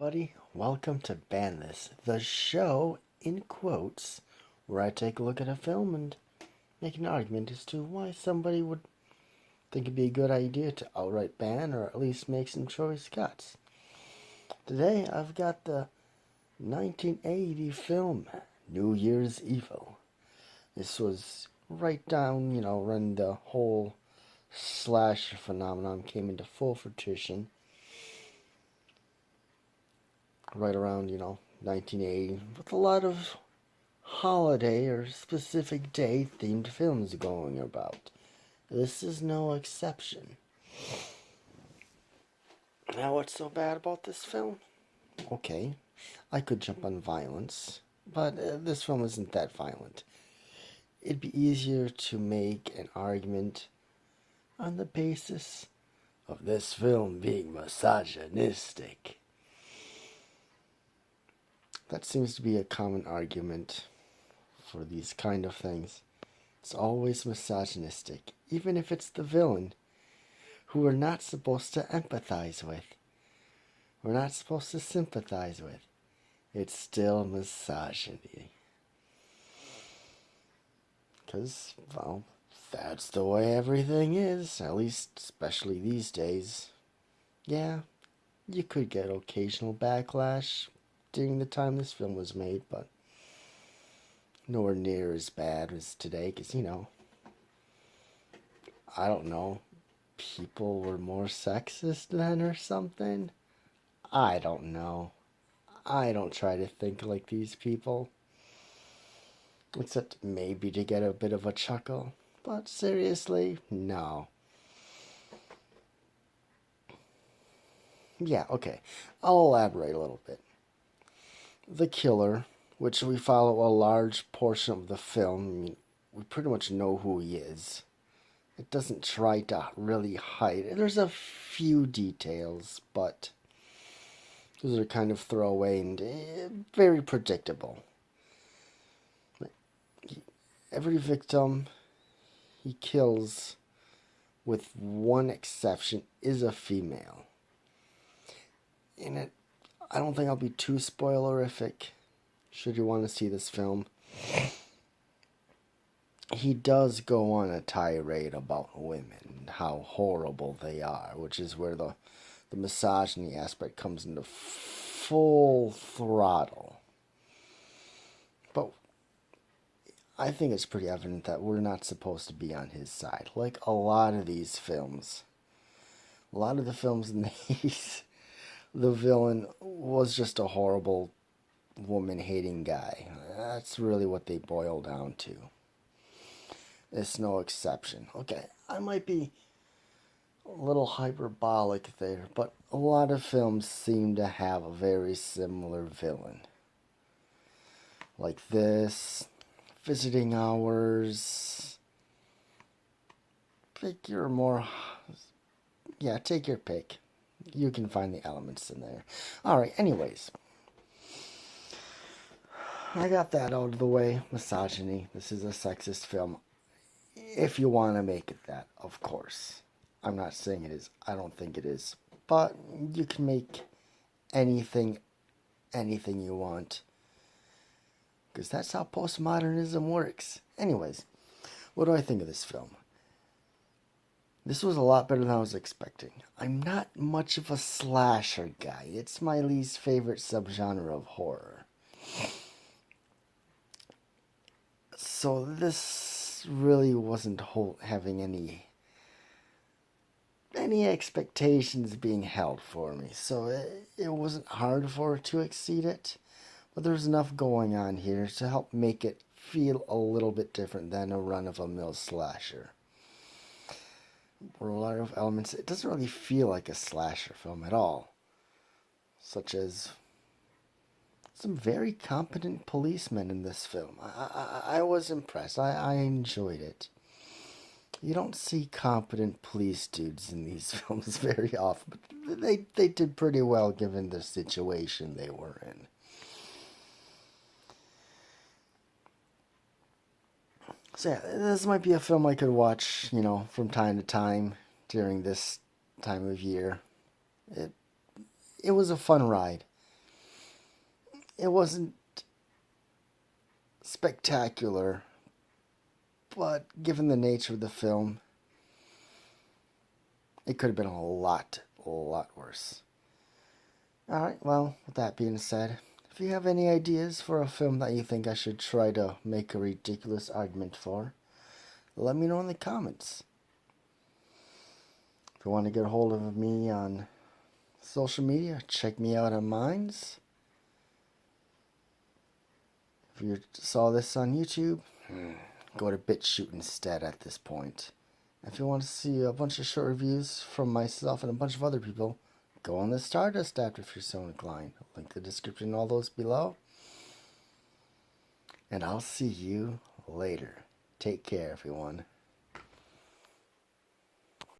Buddy, welcome to Ban This, the show, in quotes, where I take a look at a film and make an argument as to why somebody would think it'd be a good idea to outright ban or at least make some choice cuts. Today, I've got the 1980 film, New Year's Evil. This was right down, when the whole slasher phenomenon came into full fruition. Right around, 1980, with a lot of holiday or specific day themed films going about. This is no exception. Now, what's so bad about this film? Okay, I could jump on violence, but this film isn't that violent. It'd be easier to make an argument on the basis of this film being misogynistic. That seems to be a common argument for these kind of things. It's always misogynistic, even if it's the villain who we're not supposed to empathize with. We're not supposed to sympathize with. It's still misogyny. Because, well, that's the way everything is, at least especially these days. Yeah, you could get occasional backlash during the time this film was made, but nowhere near as bad as today, because, I don't know, people were more sexist then or something? I don't know. I don't try to think like these people, except maybe to get a bit of a chuckle, but seriously, no. Yeah, okay, I'll elaborate a little bit. The killer, which we follow a large portion of the film, we pretty much know who he is. It doesn't try to really hide it. There's a few details, but those are kind of throwaway and very predictable. Every victim he kills, with one exception, is a female. And I don't think I'll be too spoilerific should you want to see this film. He does go on a tirade about women, how horrible they are, which is where the misogyny aspect comes into full throttle. But I think it's pretty evident that we're not supposed to be on his side. Like a lot of these films. A lot of the films in these, the villain was just a horrible woman-hating guy. That's really what they boil down to. It's no exception. Okay, I might be a little hyperbolic there, but a lot of films seem to have a very similar villain. Like this, Visiting Hours. Pick your more... Yeah, take your pick. You can find the elements in there. Alright, anyways. I got that out of the way. Misogyny. This is a sexist film. If you want to make it that, of course. I'm not saying it is. I don't think it is. But you can make anything you want. Because that's how postmodernism works. Anyways, what do I think of this film? This was a lot better than I was expecting. I'm not much of a slasher guy. It's my least favorite subgenre of horror. So this really wasn't having any expectations being held for me. So it wasn't hard for it to exceed it. But there's enough going on here to help make it feel a little bit different than a run-of-the-mill slasher. There are a lot of elements. It doesn't really feel like a slasher film at all. Such as some very competent policemen in this film. I was impressed. I enjoyed it. You don't see competent police dudes in these films very often, but they did pretty well given the situation they were in. So yeah, this might be a film I could watch, from time to time during this time of year. It was a fun ride. it wasn't spectacular, but given the nature of the film, it could have been a lot worse. Alright, well, with that being said, if you have any ideas for a film that you think I should try to make a ridiculous argument for, let me know in the comments. If you want to get a hold of me on social media, check me out on Minds. If you saw this on YouTube, go to BitChute instead at this point. If you want to see a bunch of short reviews from myself and a bunch of other people, go on the Stardust app if you're so inclined. I'll link the description and all those below. And I'll see you later. Take care, everyone.